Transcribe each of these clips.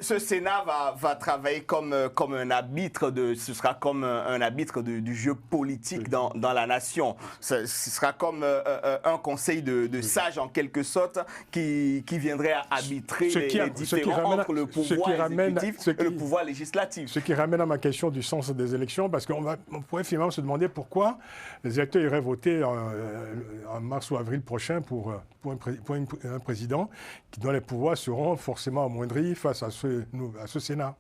ce Sénat va travailler comme un arbitre, ce sera comme un arbitre du jeu politique dans la nation. Ce sera comme un conseil de sages en quelque sorte qui viendrait à arbitrer les différends entre le pouvoir exécutif et le pouvoir législatif. Ce qui ramène à ma question du sens des élections, parce qu'on pourrait finalement se demander pourquoi les électeurs iraient voter en mars ou avril prochain pour un président dont les pouvoirs seront forcément amoindris face à ce Sénat.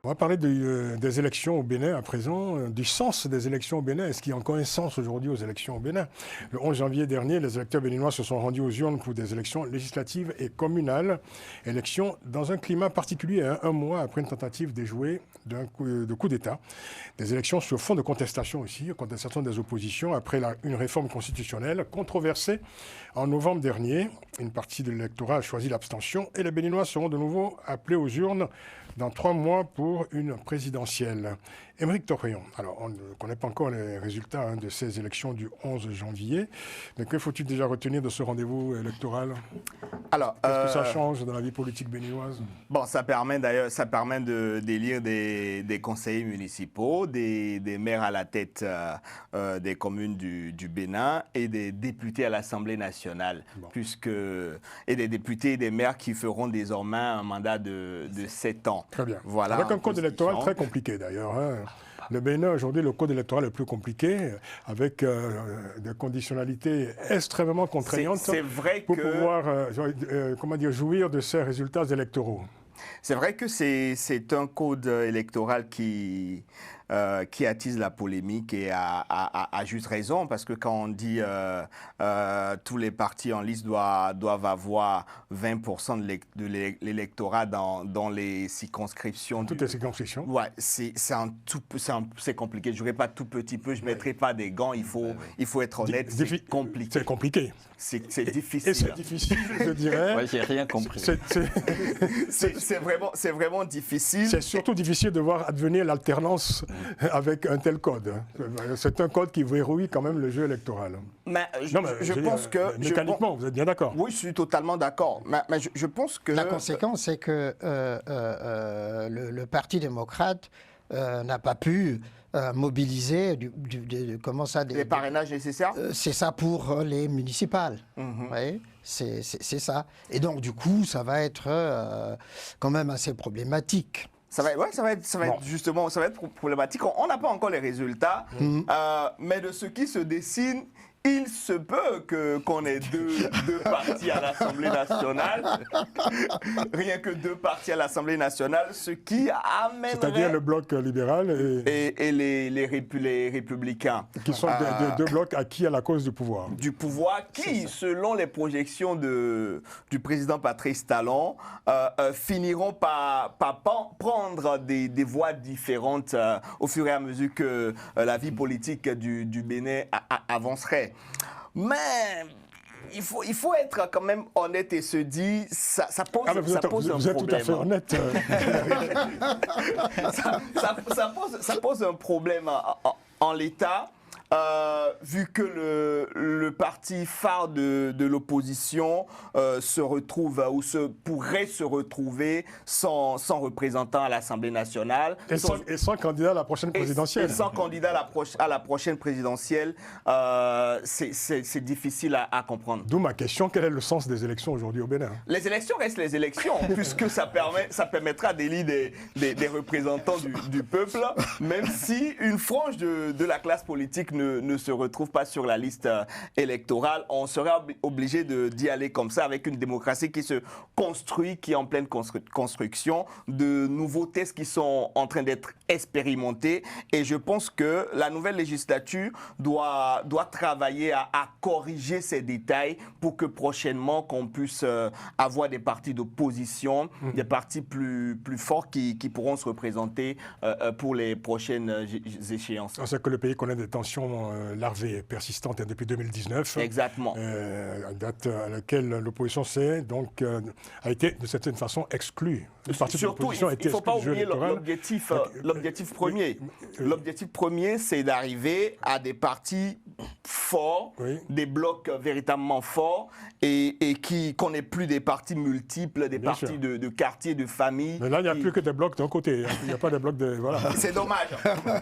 On va parler des élections au Bénin à présent, du sens des élections au Bénin. Est-ce qu'il y a encore un sens aujourd'hui aux élections au Bénin? Le 11 janvier dernier, les électeurs béninois se sont rendus aux urnes pour des élections législatives et communales. Élections dans un climat particulier, un mois après une tentative d'échouer de coup d'État. Des élections sur fond de contestation aussi, contestation des oppositions après une réforme constitutionnelle controversée en novembre dernier. Une partie de l'électorat a choisi l'abstention et les Béninois seront de nouveau appelés aux urnes dans 3 mois pour une présidentielle. Émeric Torreon, alors on ne connaît pas encore les résultats de ces élections du 11 janvier, mais que faut-il déjà retenir de ce rendez-vous électoral? Alors, qu'est-ce que ça change dans la vie politique béninoise? Bon, ça permet d'élire des conseillers municipaux, des maires à la tête des communes du Bénin et des députés à l'Assemblée nationale, et des députés et des maires qui feront désormais un mandat de 7 ans. Très bien. Voilà, avec un code électoral très compliqué d'ailleurs. Le Bénin, aujourd'hui, le code électoral est plus compliqué, avec des conditionnalités extrêmement contraignantes pour pouvoir jouir de ces résultats électoraux. C'est vrai que c'est un code électoral qui attise la polémique et à juste raison, parce que quand on dit tous les partis en liste doivent avoir 20% de l'électorat dans les circonscriptions. Toutes les circonscriptions. Ouais, c'est compliqué. Je ne jouerai pas tout petit peu, je ne mettrai pas des gants, il faut être honnête, c'est compliqué. C'est compliqué. C'est difficile. Et c'est difficile, je dirais. Ouais, j'ai rien compris. C'est vraiment difficile. C'est surtout difficile de voir advenir l'alternance avec un tel code. C'est un code qui verrouille quand même le jeu électoral. Mais je pense que... Mécaniquement, vous êtes bien d'accord? Oui, je suis totalement d'accord. Mais je pense que... La conséquence, c'est que le Parti démocrate n'a pas pu mobiliser les parrainages nécessaires. C'est ça pour les municipales. Oui, c'est ça. Et donc, du coup, ça va être quand même assez problématique. Ça va être problématique. On n'a pas encore les résultats, mais de ce qui se dessine, il se peut qu'on ait deux partis à l'Assemblée nationale, rien que 2 partis à l'Assemblée nationale, ce qui amènerait... C'est-à-dire le bloc libéral et les républicains. Qui sont deux blocs acquis à la cause du pouvoir. Du pouvoir qui, selon les projections du président Patrice Talon, finiront par prendre des voies différentes au fur et à mesure que la vie politique du Bénin avancerait. Mais il faut être quand même honnête et se dire, ça pose un problème. Vous êtes tout à fait honnête. ça pose un problème en l'état. Vu que le parti phare de l'opposition se retrouve ou pourrait se retrouver sans représentant à l'Assemblée nationale. Et sans candidat à la prochaine présidentielle. Et sans candidat à la prochaine présidentielle, c'est difficile à comprendre. D'où ma question, quel est le sens des élections aujourd'hui au Bénin? Les élections restent les élections, puisque ça permettra d'élire des représentants du peuple, même si une frange de la classe politique ne se retrouve pas sur la liste électorale, on serait obligé d'y aller comme ça, avec une démocratie qui se construit, qui est en pleine construction, de nouveaux tests qui sont en train d'être expérimentés. Et je pense que la nouvelle législature doit travailler à corriger ces détails pour que prochainement qu'on puisse avoir des partis d'opposition, des partis plus forts qui pourront se représenter pour les prochaines échéances. On sait que le pays connaît des tensions larvées persistantes depuis 2019. Exactement. Date à laquelle l'opposition a été de certaine façon exclue. Surtout, il ne faut pas oublier l'objectif premier. L'objectif premier, c'est d'arriver à des partis forts, des blocs véritablement forts et qu'on n'ait plus des partis multiples, des partis de quartiers, de familles. Mais là, il n'y a plus que des blocs d'un côté. Il n'y a pas de blocs de... Voilà. C'est dommage.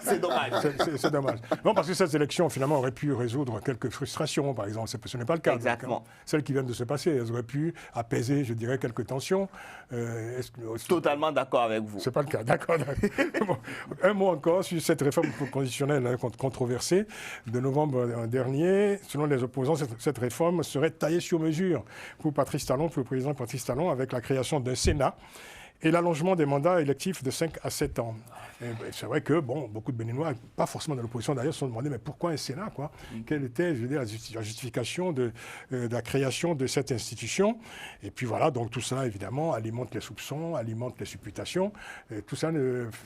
C'est dommage. C'est dommage. Non, parce que ces élections, finalement, auraient pu résoudre quelques frustrations, par exemple. Ce n'est pas le cas. Exactement. Donc, celles qui viennent de se passer, elles auraient pu apaiser, je dirais, quelques tensions. Totalement d'accord avec vous. C'est pas le cas, d'accord. Bon, un mot encore sur cette réforme conditionnelle controversée de novembre dernier. Selon les opposants, cette réforme serait taillée sur mesure pour Patrice Talon, pour le président Patrice Talon, avec la création d'un Sénat et l'allongement des mandats électifs de 5 à 7 ans. C'est vrai que beaucoup de Béninois, pas forcément de l'opposition d'ailleurs, se sont demandé mais pourquoi un Sénat quoi? Quelle était la justification de la création de cette institution? Et puis voilà, donc tout cela évidemment alimente les soupçons, alimente les supputations. Et tout ça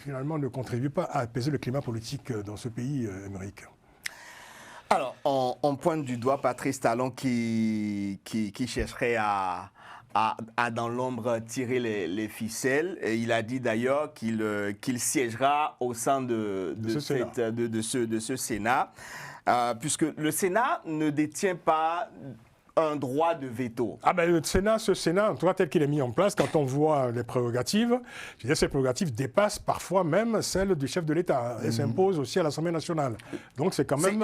finalement ne contribue pas à apaiser le climat politique dans ce pays, Émeric. Alors, on pointe du doigt Patrice Talon qui chercherait à dans l'ombre tirer les ficelles. Et il a dit d'ailleurs qu'il siégera au sein de ce Sénat, puisque le Sénat ne détient pas un droit de veto. Ah ben ce Sénat, en tout cas tel qu'il est mis en place, quand on voit les prérogatives, je veux dire, ces prérogatives dépassent parfois même celles du chef de l'État. Elles s'imposent aussi à l'Assemblée nationale. Donc c'est quand même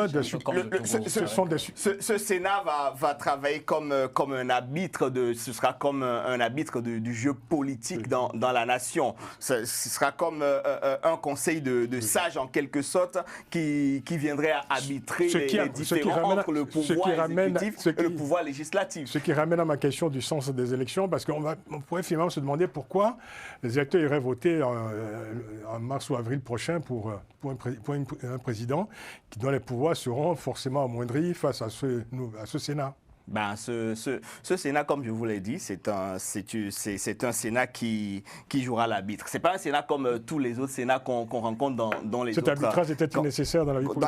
ce Sénat va travailler comme un arbitre ce sera comme un arbitre du jeu politique dans la nation. Ce sera comme un conseil de sages en quelque sorte qui viendrait arbitrer les différends entre le pouvoir exécutif et le pouvoir législatif. Ce qui ramène à ma question du sens des élections, parce qu'on pourrait finalement se demander pourquoi les électeurs iraient voter en mars ou avril prochain pour un président dont les pouvoirs seront forcément amoindris face à ce Sénat. Ben, ce Sénat, comme je vous l'ai dit, c'est un Sénat qui jouera l'arbitre. C'est pas un Sénat comme tous les autres Sénats qu'on rencontre dans les autres... Cet arbitrage était nécessaire dans la vie politique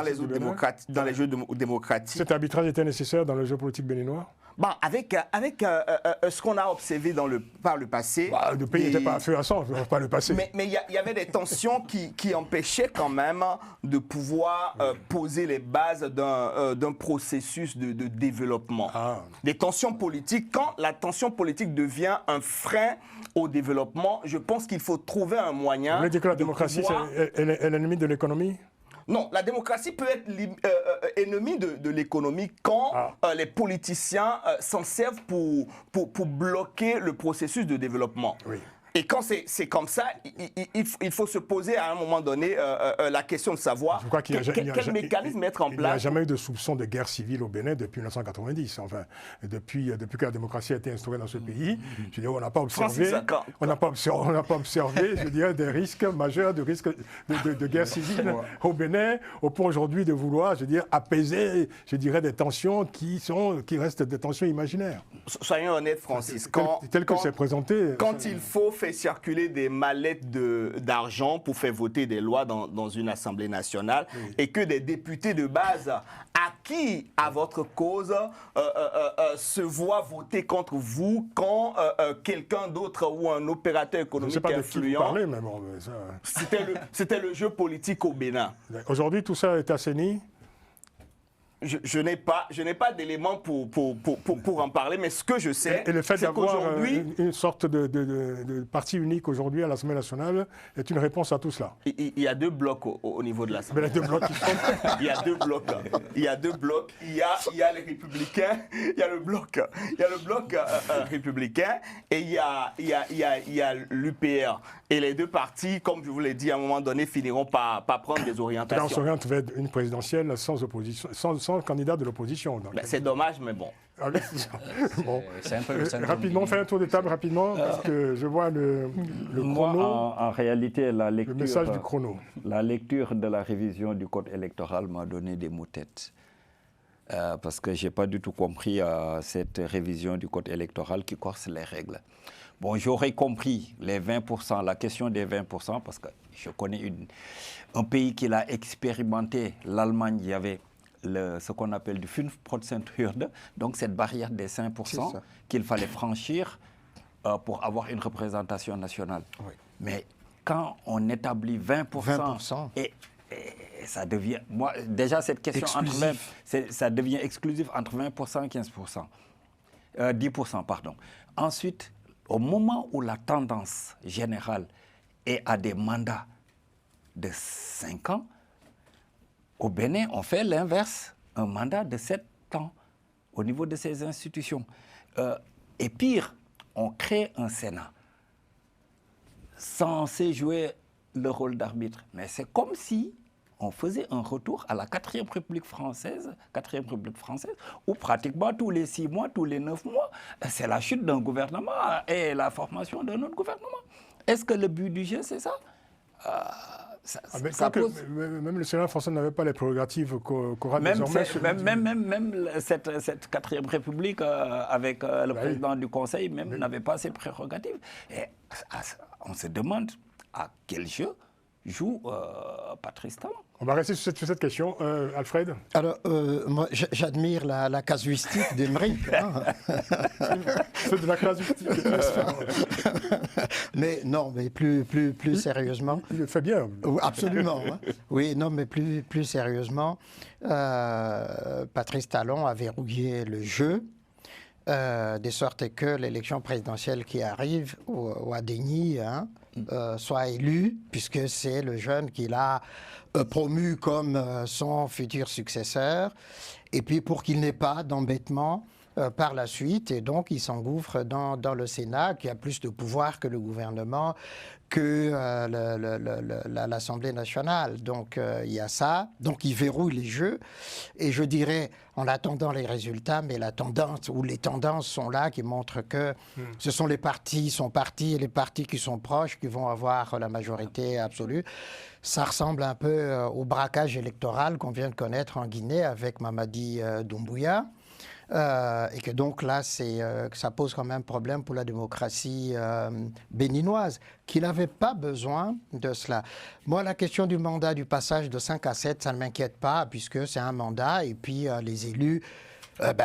dans les jeux démocratiques. Cet arbitrage était nécessaire dans le jeu politique béninois? Bon, avec ce qu'on a observé par le passé... le pays n'était pas à feu à sang, pas le passé. Mais il y avait des tensions qui empêchaient quand même de pouvoir poser les bases d'un processus de développement. Des tensions politiques. Quand la tension politique devient un frein au développement, je pense qu'il faut trouver un moyen... Vous voulez dire que la démocratie est l'ennemi de l'économie? Non, la démocratie peut être ennemie de l'économie quand les politiciens s'en servent pour bloquer le processus de développement. Oui. Et quand c'est comme ça, il faut se poser à un moment donné la question de savoir quel mécanisme mettre en place. Il n'y a jamais eu de soupçon de guerre civile au Bénin depuis 1990. Enfin, depuis que la démocratie a été instaurée dans ce pays, je veux dire, on n'a pas observé, je dirais, des risques majeurs, de risques de guerre civile au Bénin, au point aujourd'hui de vouloir, je veux dire, apaiser, je dirais, des tensions qui restent des tensions imaginaires. Soyons honnêtes, Francis. Tel que c'est présenté. Quand il faut faire circuler des mallettes d'argent pour faire voter des lois dans une Assemblée nationale et que des députés de base acquis à votre cause se voient voter contre vous quand quelqu'un d'autre ou un opérateur économique influent. C'était le jeu politique au Bénin. Aujourd'hui, tout ça est assaini. je n'ai pas d'éléments pour en parler, mais ce que je sais, et le fait c'est d'avoir qu'aujourd'hui, une sorte de parti unique aujourd'hui à l'Assemblée nationale est une réponse à tout cela. il y a 2 blocs au niveau de l'Assemblée. Mais les 2 blocs qui sont... Il y a 2 blocs. Il y a 2 blocs. Il y a les républicains. Il y a le bloc républicain et il y a l'UPR. Et les 2 partis, comme je vous l'ai dit, à un moment donné, finiront par prendre des orientations. On s'oriente vers une présidentielle sans opposition, sans candidat de l'opposition. C'est dommage, mais bon. Ah oui, bon. C'est un peu le syndrome Rapidement, du- fais un tour de table rapidement, parce que je vois le Moi, chrono, en réalité, le message du chrono. la lecture de la révision du code électoral m'a donné des maux de tête. Parce que je n'ai pas du tout compris cette révision du code électoral qui corse les règles. Bon, j'aurais compris les 20%, la question des 20%, parce que je connais un pays qui l'a expérimenté, l'Allemagne, il y avait ce qu'on appelle du 5%-Hürde, donc cette barrière des 5% qu'il fallait franchir pour avoir une représentation nationale. Oui. Mais quand on établit 20%, et ça devient... Moi, déjà, cette question ça devient exclusif entre 20% et 15%. 10%, pardon. Ensuite, au moment où la tendance générale est à des mandats de 5 ans, au Bénin, on fait l'inverse, un mandat de 7 ans au niveau de ces institutions. Et pire, on crée un Sénat censé jouer le rôle d'arbitre. Mais c'est comme si on faisait un retour à la 4e République française, où pratiquement tous les 6 mois, tous les 9 mois, c'est la chute d'un gouvernement et la formation d'un autre gouvernement. Est-ce que le but du jeu, c'est ça? Même le Sénat français n'avait pas les prérogatives qu'aura désormais. Même cette 4e République, avec le président du Conseil, n'avait pas ces prérogatives. Et on se demande à quel jeu joue Patrice Talon. On va rester sur cette question. Alfred? Alors, moi, j'admire la casuistique d'Émeric. C'est de la casuistique. Mais non, mais plus sérieusement. Il le fait bien. Absolument. Hein. Oui, non, mais plus sérieusement, Patrice Talon a verrouillé le jeu, de sorte que l'élection présidentielle qui arrive, Ouadéni, soit élu, puisque c'est le jeune qu'il a promu comme son futur successeur, et puis pour qu'il n'ait pas d'embêtement par la suite, et donc il s'engouffre dans le Sénat, qui a plus de pouvoir que le gouvernement, que l'Assemblée nationale. Donc il y a ça, donc il verrouille les jeux, et je dirais, en attendant les résultats, mais la tendance, ou les tendances sont là, qui montrent que ce sont les partis et les partis qui sont proches qui vont avoir la majorité absolue. Ça ressemble un peu au braquage électoral qu'on vient de connaître en Guinée avec Mamadi Doumbouya. Et que donc là, ça pose quand même problème pour la démocratie béninoise, qui n'avait pas besoin de cela. Moi, la question du mandat, du passage de 5 à 7, ça ne m'inquiète pas, puisque c'est un mandat, et puis les élus,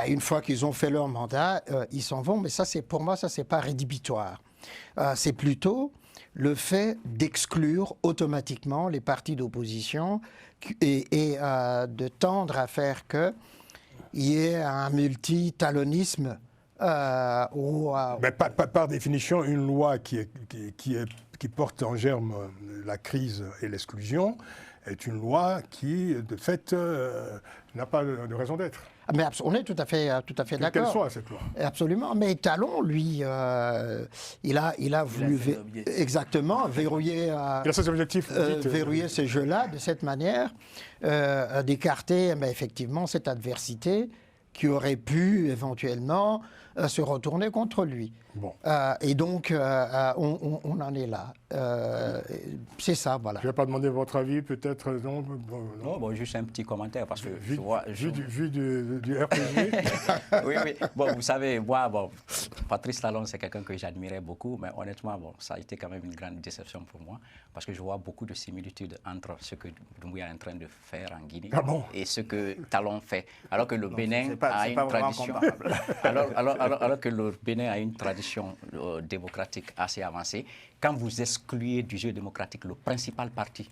une fois qu'ils ont fait leur mandat, ils s'en vont. Mais ça, pour moi, ça, c'est pas rédhibitoire. C'est plutôt le fait d'exclure automatiquement les partis d'opposition et de tendre à faire que il y ait un multitalonisme Mais par définition, une loi qui porte en germe la crise et l'exclusion est une loi qui, de fait, n'a pas de raison d'être. Mais on est tout à fait d'accord. Quelle soit cette loi. Absolument. Mais Talon, lui, il a voulu exactement verrouiller, Il a ses objectifs. verrouiller ces jeux-là de cette manière, d'écarter effectivement cette adversité qui aurait pu éventuellement se retourner contre lui. Bon. Et donc, on en est là. C'est ça, voilà. Je ne vais pas demander votre avis, peut-être, non, Non, juste un petit commentaire, parce que vu du RPG. oui. Bon, vous savez, moi, Patrice Talon, c'est quelqu'un que j'admirais beaucoup, mais honnêtement, ça a été quand même une grande déception pour moi, parce que je vois beaucoup de similitudes entre ce que Doumbouya est en train de faire en Guinée et ce que Talon fait. Alors que le Bénin a une tradition... alors que le Bénin a une tradition démocratique assez avancée. Quand vous excluez du jeu démocratique le principal parti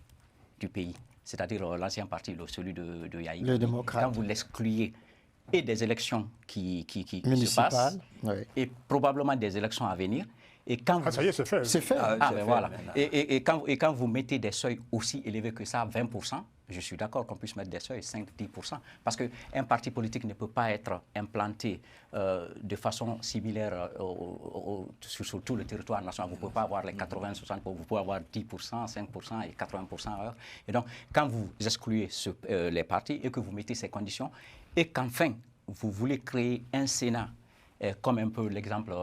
du pays, c'est-à-dire l'ancien parti, celui de Yahi, le démocrate, quand vous l'excluez et des élections qui se passent, oui. et probablement des élections à venir, et quand ça y est, c'est fait. C'est fait. voilà. Et quand vous mettez des seuils aussi élevés que ça, 20%, je suis d'accord qu'on puisse mettre des seuils 5-10%, parce qu'un parti politique ne peut pas être implanté de façon similaire sur tout le territoire national. Vous ne pouvez pas avoir les 80-60%, vous pouvez avoir 10%, 5% et 80%. Et donc, quand vous excluez les partis et que vous mettez ces conditions, et qu'enfin, vous voulez créer un Sénat, comme un peu l'exemple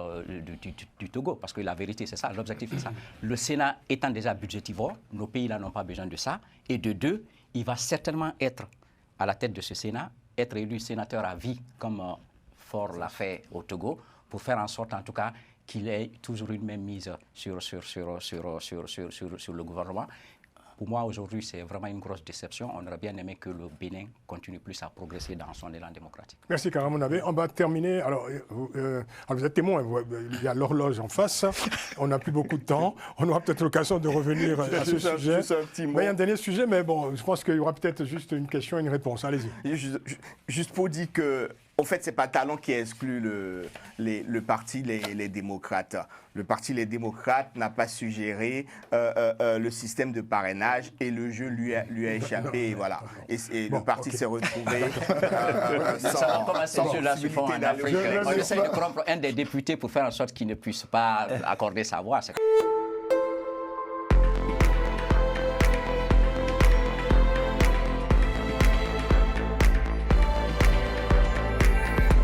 du Togo, parce que la vérité, c'est ça, l'objectif est ça. Le Sénat étant déjà budgétivore, nos pays là n'ont pas besoin de ça, et de deux, il va certainement être à la tête de ce Sénat, être élu sénateur à vie, comme Faure l'a fait au Togo, pour faire en sorte, en tout cas, qu'il ait toujours une même mise sur le gouvernement. Pour moi, aujourd'hui, c'est vraiment une grosse déception. On aurait bien aimé que le Bénin continue plus à progresser dans son élan démocratique. Merci, Karam Nabé. On va terminer. Alors, vous êtes témoin, il y a l'horloge en face. On n'a plus beaucoup de temps. On aura peut-être l'occasion de revenir à ce sujet. Juste un petit mot. Il y a un dernier sujet, mais bon, je pense qu'il y aura peut-être juste une question et une réponse. Allez-y. Juste pour dire que, en fait, c'est pas Talon qui exclut le parti les démocrates. Le parti Les démocrates n'a pas suggéré le système de parrainage et le jeu lui a échappé. Voilà. Et le parti s'est retrouvé sans ceux-là se font en Afrique. On essaie de corrompre un des députés pour faire en sorte qu'il ne puisse pas accorder sa voix.